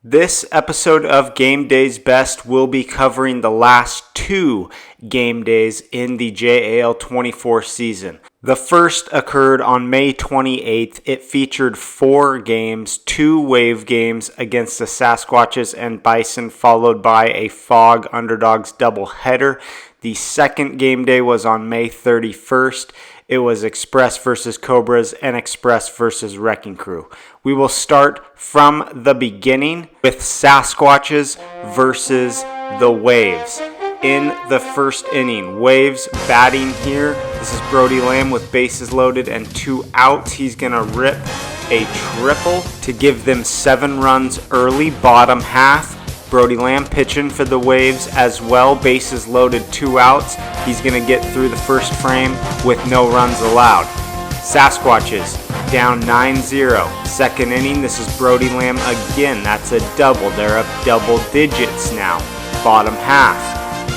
This episode of Game Days Best will be covering the last two game days in the JAL 24 season. The first occurred on May 28th. It featured 4 games, 2 wave games against the Sasquatches and Bison, followed by a Fog Underdogs doubleheader. The second game day was on May 31st. It was Express versus Cobras and Express versus Wrecking Crew. We will start from the beginning with Sasquatches versus the Waves. In the first inning, Waves batting here. This is Brody Lamb with bases loaded and 2 outs. He's going to rip a triple to give them 7 runs early, bottom half. Brody Lamb pitching for the Waves as well. Bases loaded, 2 outs. He's going to get through the first frame with no runs allowed. Sasquatches down 9-0. Second inning, this is Brody Lamb again. That's a double. They're up double digits now. Bottom half.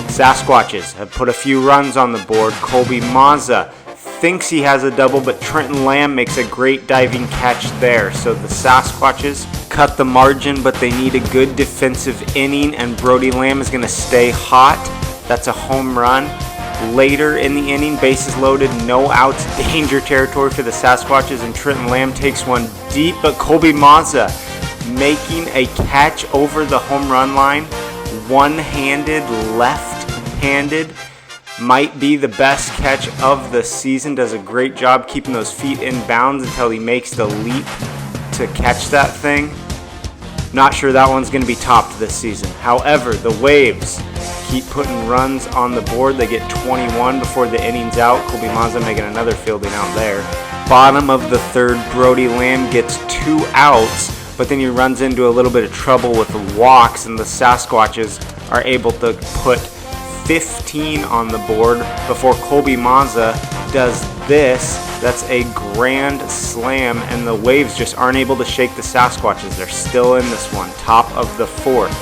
Sasquatches have put a few runs on the board. Colby Mazza thinks he has a double, but Trenton Lamb makes a great diving catch there. So the Sasquatches cut the margin, but they need a good defensive inning, and Brody Lamb is going to stay hot. That's a home run. Later in the inning, bases loaded, no outs, danger territory for the Sasquatches, and Trenton Lamb takes one deep, but Colby Mazza making a catch over the home run line. One-handed, left-handed. Might be the best catch of the season. Does a great job keeping those feet in bounds until he makes the leap to catch that thing. Not sure that one's going to be topped this season. However, the Waves keep putting runs on the board. They get 21 before the inning's out. Colby Mazza making another fielding out there. Bottom of the third, Brody Lamb gets 2 outs, but then he runs into a little bit of trouble with the walks, and the Sasquatches are able to put 15 on the board before Colby Mazza does this. That's a grand slam, and the Waves just aren't able to shake the Sasquatches. They're still in this one, top of the 4th.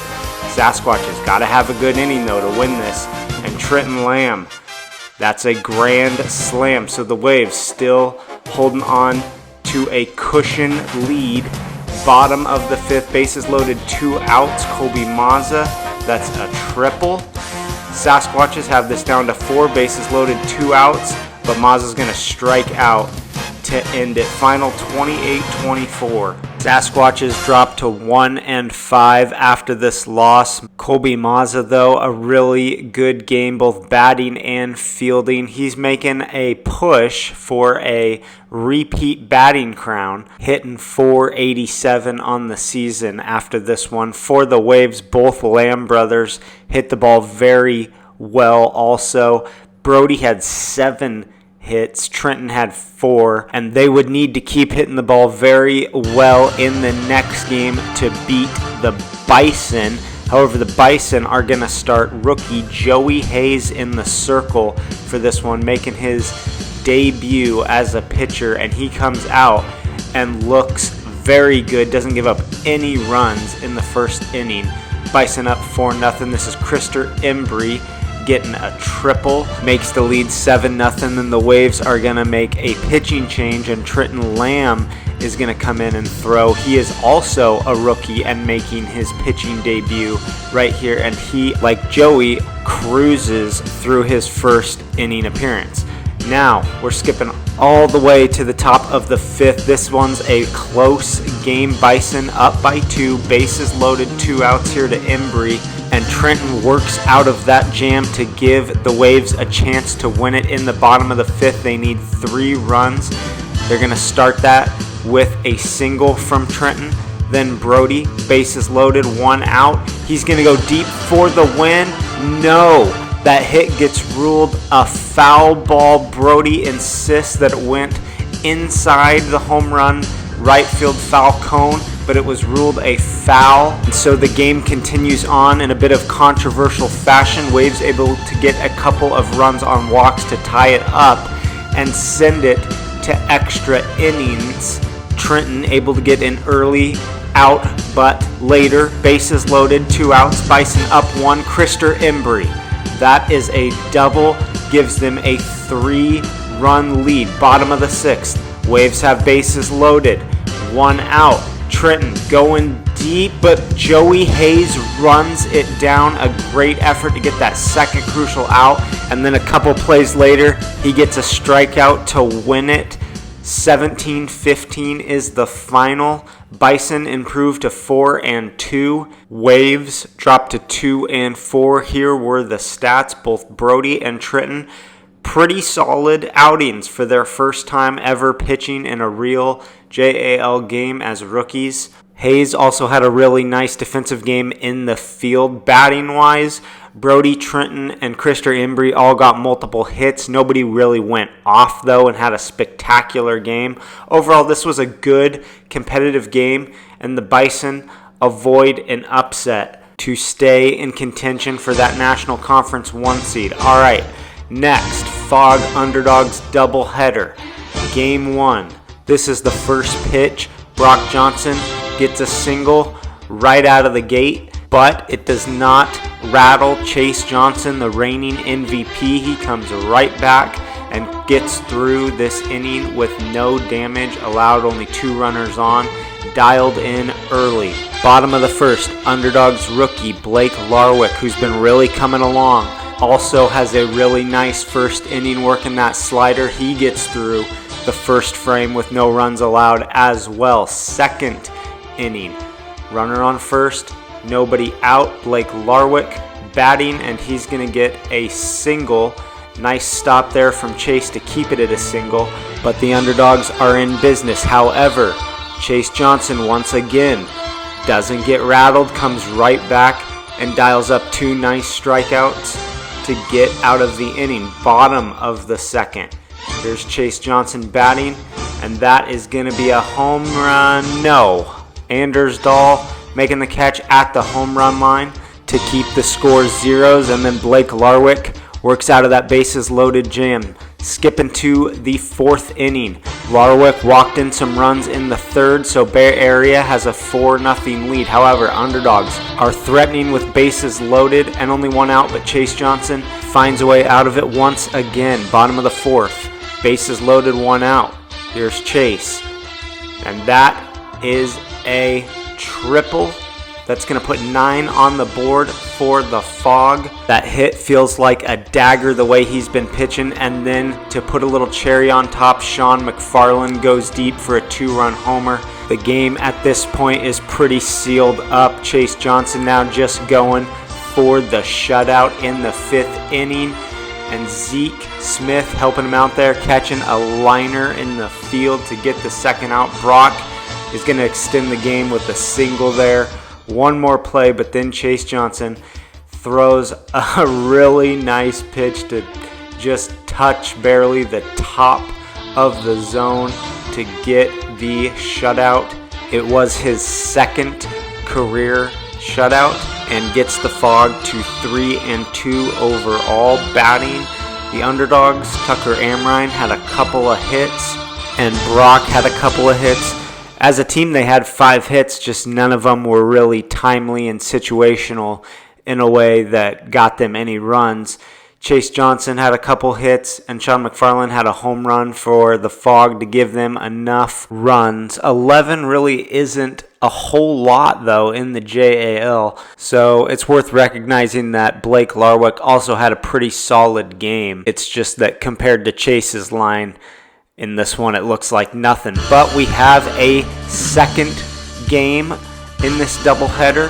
Sasquatches got to have a good inning, though, to win this. And Trenton Lamb, that's a grand slam. So the Waves still holding on to a cushion lead. Bottom of the 5th, bases loaded, 2 outs. Colby Mazza, that's a triple. Sasquatches have this down to 4, bases loaded, 2 outs, but Mazza's going to strike out to end it. Final 28-24. Sasquatches drop to 1-5 after this loss. Colby Mazza, though, a really good game, both batting and fielding. He's making a push for a repeat batting crown, hitting .487 on the season after this one. For the Waves, both Lamb brothers hit the ball very well also. Brody had 7 hits, Trenton had 4, and they would need to keep hitting the ball very well in the next game to beat the Bison. However, the Bison are going to start rookie Joey Hayes in the circle for this one, making his debut as a pitcher, and he comes out and looks very good, doesn't give up any runs in the first inning. Bison up 4-0. This is Krister Embry getting a triple, makes the lead 7-0. Then the Waves are going to make a pitching change, and Trenton Lamb is going to come in and throw. He is also a rookie and making his pitching debut right here, and he, like Joey, cruises through his first inning appearance. Now, we're skipping all the way to the top of the 5th. This one's a close game. Bison up by 2, bases loaded, 2 outs here to Embry, and Trenton works out of that jam to give the Waves a chance to win it. In the bottom of the 5th, they need 3 runs. They're going to start that with a single from Trenton. Then Brody, bases loaded, 1 out. He's going to go deep for the win. No. That hit gets ruled a foul ball. Brody insists that it went inside the home run right field foul cone, but it was ruled a foul. And so the game continues on in a bit of controversial fashion. Waves able to get a couple of runs on walks to tie it up and send it to extra innings. Trenton able to get an early out, but later, bases loaded, 2 outs. Bison up 1. Krister Embry. That is a double, gives them a 3-run lead. Bottom of the 6th, Waves have bases loaded, 1 out. Trenton going deep, but Joey Hayes runs it down. A great effort to get that second crucial out, and then a couple plays later, he gets a strikeout to win it. 17-15 is the final. Bison improved to 4-2. Waves dropped to 2-4. Here were the stats. Both Brody and Tritton, pretty solid outings for their first time ever pitching in a real JAL game as rookies. Hayes also had a really nice defensive game in the field. Batting-wise, Brody, Trenton, and Krister Embry all got multiple hits. Nobody really went off, though, and had a spectacular game. Overall, this was a good, competitive game, and the Bison avoid an upset to stay in contention for that National Conference 1 seed. All right, next, Fog Underdogs doubleheader. Game 1. This is the first pitch. Brock Johnson gets a single right out of the gate, but it does not rattle Chase Johnson, the reigning MVP. He comes right back and gets through this inning with no damage allowed, only 2 runners on, dialed in early. Bottom of the first, Underdogs rookie Blake Larwick, who's been really coming along, also has a really nice first inning working that slider. He gets through the first frame with no runs allowed as well. Second inning, runner on first, nobody out. Blake Larwick batting, and he's going to get a single. Nice stop there from Chase to keep it at a single, but the Underdogs are in business. However, Chase Johnson once again doesn't get rattled, comes right back and dials up 2 nice strikeouts to get out of the inning. Bottom of the second, here's Chase Johnson batting, and that is going to be a home run. No. Anders Dahl making the catch at the home run line to keep the score zeros, and then Blake Larwick works out of that bases loaded jam. Skipping to the 4th inning, Larwick walked in some runs in the 3rd, so Bay Area has a 4-0 lead. However, Underdogs are threatening with bases loaded and only 1 out, but Chase Johnson finds a way out of it once again. Bottom of the 4th, bases loaded, 1 out. Here's Chase, and that is a triple. That's going to put 9 on the board for the Fog. That hit feels like a dagger the way he's been pitching. And then to put a little cherry on top, Sean McFarland goes deep for a 2-run homer. The game at this point is pretty sealed up. Chase Johnson now just going for the shutout in the 5th inning. And Zeke Smith helping him out there, catching a liner in the field to get the second out. Brock is going to extend the game with a single there. One more play, but then Chase Johnson throws a really nice pitch to just touch barely the top of the zone to get the shutout. It was his 2nd career shutout and gets the Fog to 3-2 overall. Batting, the Underdogs, Tucker Amrine had a couple of hits, and Brock had a couple of hits. As a team, they had 5 hits, just none of them were really timely and situational in a way that got them any runs. Chase Johnson had a couple hits, and Sean McFarland had a home run for the Fog to give them enough runs. 11 really isn't a whole lot, though, in the JAL, so it's worth recognizing that Blake Larwick also had a pretty solid game. It's just that compared to Chase's line, in this one, it looks like nothing. But we have a second game in this doubleheader.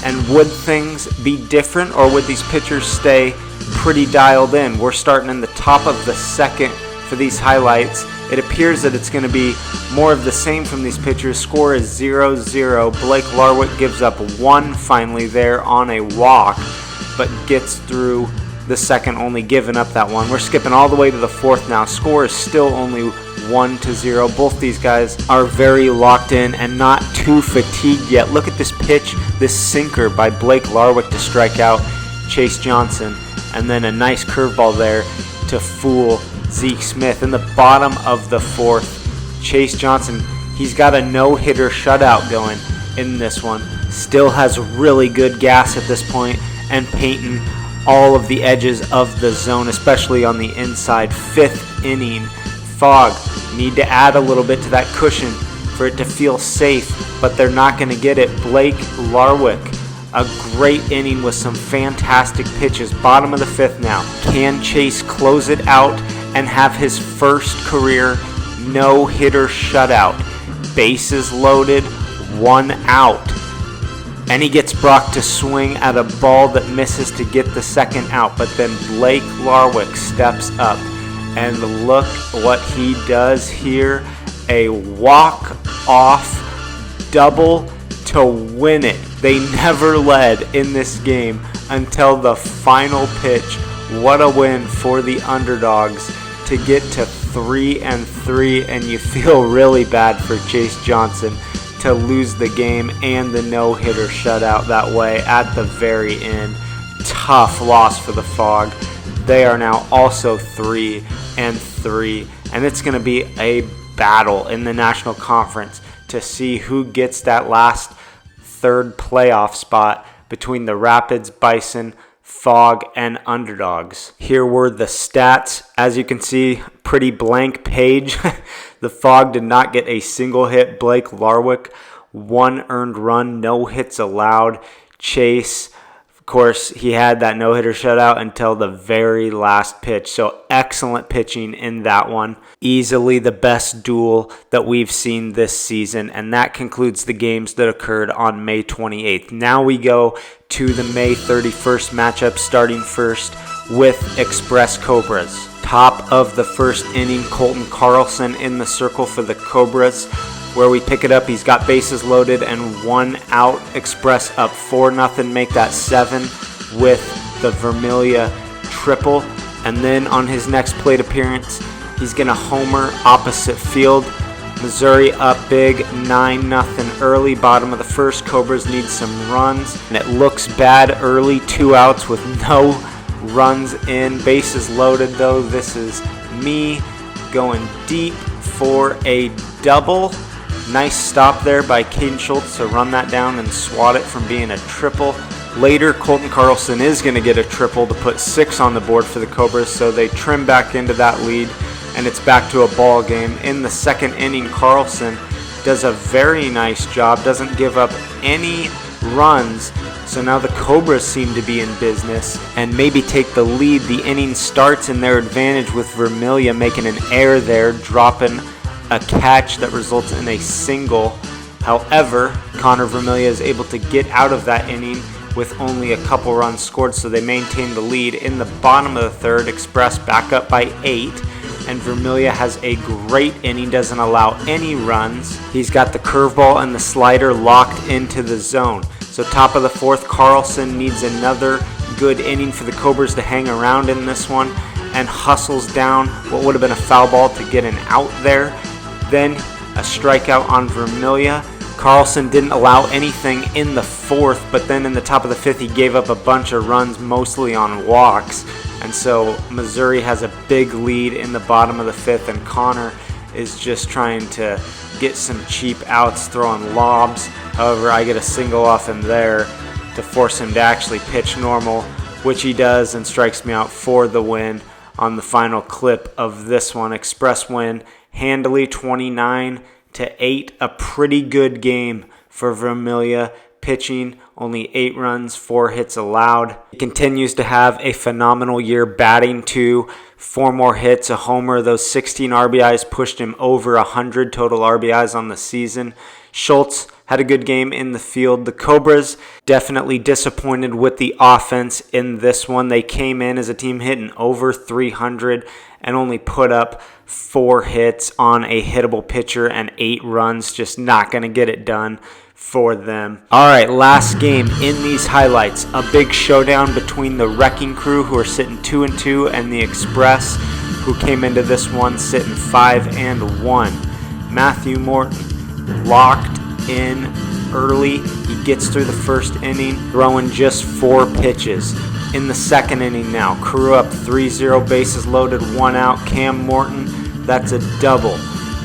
And would things be different, or would these pitchers stay pretty dialed in? We're starting in the top of the 2nd for these highlights. It appears that it's going to be more of the same from these pitchers. Score is 0-0. Blake Larwick gives up 1 finally there on a walk, but gets through the 2nd, only giving up that 1. We're skipping all the way to the 4th now. Score is still only 1-0. Both these guys are very locked in and not too fatigued yet. Look at this pitch, this sinker by Blake Larwick to strike out Chase Johnson, and then a nice curveball there to fool Zeke Smith. In the bottom of the 4th, Chase Johnson, he's got a no-hitter shutout going in this one. Still has really good gas at this point and painting all of the edges of the zone, especially on the inside. 5th inning, Fog need to add a little bit to that cushion for it to feel safe but they're not going to get it. Blake Larwick, a great inning with some fantastic pitches. Bottom of the 5th now. Can Chase close it out and have his first career no-hitter shutout? Bases loaded, 1 out. And he gets Brock to swing at a ball that misses to get the 2nd out. But then Blake Larwick steps up. And look what he does here. A walk-off double to win it. They never led in this game until the final pitch. What a win for the underdogs to get to 3-3, and you feel really bad for Chase Johnson to lose the game and the no-hitter shutout that way at the very end. Tough loss for the Fog. They are now also 3-3, and it's going to be a battle in the National Conference to see who gets that last 3rd playoff spot between the Rapids, Bison, Fog, and underdogs. Here were the stats. As you can see, pretty blank page. The Fog did not get a single hit. Blake Larwick, 1 earned run, no hits allowed. Chase, of course, he had that no-hitter shutout until the very last pitch. So excellent pitching in that one. Easily the best duel that we've seen this season. And that concludes the games that occurred on May 28th. Now we go to the May 31st matchup, starting first with Express Cobras. Top of the 1st inning, Colton Carlson in the circle for the Cobras. Where we pick it up, he's got bases loaded and 1 out. Express up 4-0, make that 7 with the Vermillion triple. And then on his next plate appearance, he's going to homer opposite field. Missouri up big, 9-0 early. Bottom of the 1st, Cobras need some runs. And it looks bad early, 2 outs with no runs in. Bases loaded though. This is me going deep for a double. Nice stop there by Caden Schultz to run that down and swat it from being a triple. Later, Colton Carlson is going to get a triple to put 6 on the board for the Cobras, so they trim back into that lead, and it's back to a ball game. In the 2nd inning, Carlson does a very nice job, doesn't give up any runs, so now the Cobras seem to be in business and maybe take the lead. The inning starts in their advantage with Vermillion making an error there, dropping a catch that results in a single. However, Connor Vermillion is able to get out of that inning with only a couple runs scored, so they maintain the lead. In the bottom of the 3rd, Express back up by 8, and Vermillion has a great inning, doesn't allow any runs. He's got the curveball and the slider locked into the zone. So top of the 4th, Carlson needs another good inning for the Cobras to hang around in this one, and hustles down what would have been a foul ball to get an out there. Then a strikeout on Vermillion. Carlson didn't allow anything in the 4th, but then in the top of the 5th, he gave up a bunch of runs, mostly on walks. And so Missouri has a big lead in the bottom of the 5th, and Connor is just trying to get some cheap outs, throwing lobs. However, I get a single off him there to force him to actually pitch normal, which he does, and strikes me out for the win on the final clip of this one. Express win handily, 29-8. A pretty good game for Vermillion. Pitching, only 8 runs, 4 hits allowed. He continues to have a phenomenal year batting too. 4 more hits, a homer. Those 16 RBIs pushed him over 100 total RBIs on the season. Schultz had a good game in the field. The Cobras definitely disappointed with the offense in this one. They came in as a team hitting over 300 and only put up 4 hits on a hittable pitcher and 8 runs. Just not going to get it done for them. All right, last game in these highlights. A big showdown between the Wrecking Crew, who are sitting 2-2, and the Express, who came into this one sitting 5-1. Matthew Morton locked in early. He gets through the 1st inning, throwing just 4 pitches. In the 2nd inning now, Crew up 3-0, bases loaded, 1 out. Cam Morton, that's a double.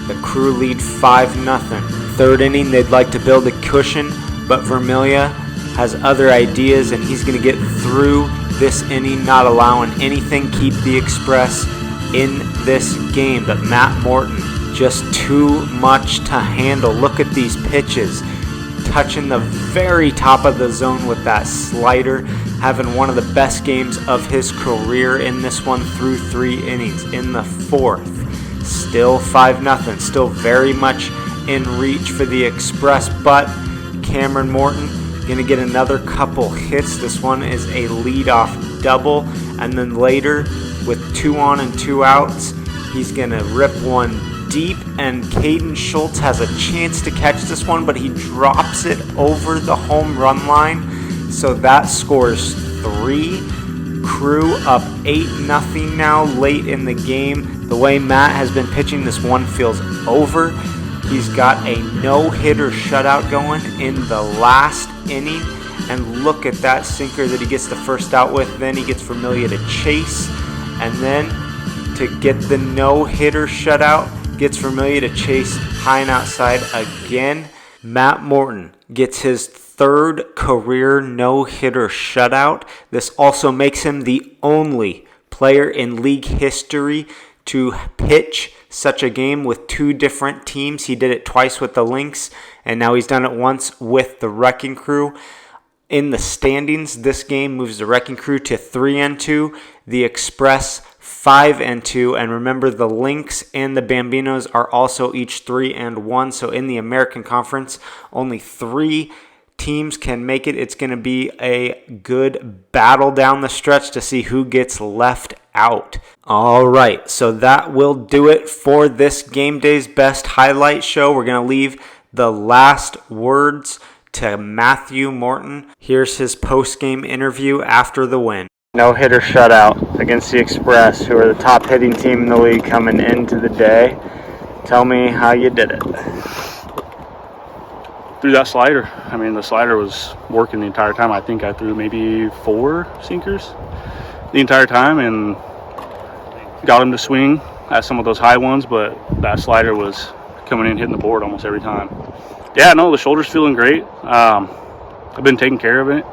The Crew lead 5-0. 3rd inning, they'd like to build a cushion, but Vermillion has other ideas, and he's going to get through this inning, not allowing anything keep the Express in this game. But Matt Morton, just too much to handle. Look at these pitches. touching the very top of the zone with that slider, having one of the best games of his career in this one through 3 innings. In the 4th, still 5-0, still very much in reach for the Express, but Cameron Morton gonna get another couple hits. This one is a leadoff double, and then later with 2 on and 2 outs, he's gonna rip one deep, and Caden Schultz has a chance to catch this one, but he drops it over the home run line, so that scores 3. Crew up 8-0 now late in the game. The way Matt has been pitching, this one feels over. He's got a no-hitter shutout going in the last inning, and look at that sinker that he gets the first out with. Then he gets Familia to chase, and then to get the no-hitter shutout, gets Familia to chase high and outside again. Matt Morton gets his 3rd career no-hitter shutout. This also makes him the only player in league history to pitch such a game with 2 different teams. He did it twice with the Lynx, and now he's done it once with the Wrecking Crew. In the standings, this game moves the Wrecking Crew to 3-2, the Express 5-2, and remember the Lynx and the Bambinos are also each 3-1. So in the American Conference, only 3 teams can make it. It's going to be a good battle down the stretch to see who gets left out. All right, so that will do it for this Game Day's Best highlight show. We're going to leave the last words to Matthew Morton. Here's his post-game interview after the win. No-hitter shutout against the Express, who are the top hitting team in the league coming into the day. Tell me how you did it. Threw that slider. I mean, the slider was working the entire time. I think I threw maybe 4 sinkers the entire time and got him to swing at some of those high ones, but that slider was coming in, hitting the board almost every time. Yeah, no, the shoulder's feeling great. I've been taking care of it,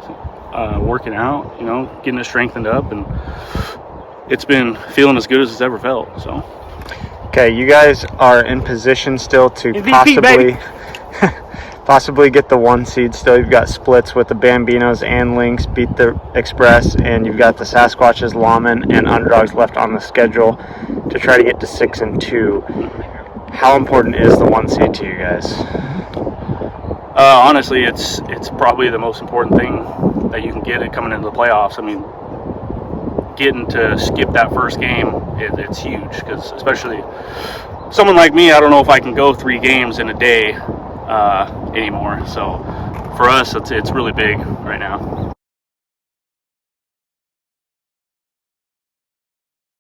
working out, getting it strengthened up, and it's been feeling as good as it's ever felt. So, okay, you guys are in position still to MVP, possibly get the 1 seed still. You've got splits with the Bambinos and Lynx, beat the Express, and you've got the Sasquatches, Lawmen, and Underdogs left on the schedule to try to get to 6-2. How important is the 1 seed to you guys? Honestly, it's probably the most important thing that you can get it coming into the playoffs. I mean, getting to skip that first game, it's huge, because especially someone like me, I don't know if I can go 3 games in a day anymore. So for us, it's really big right now.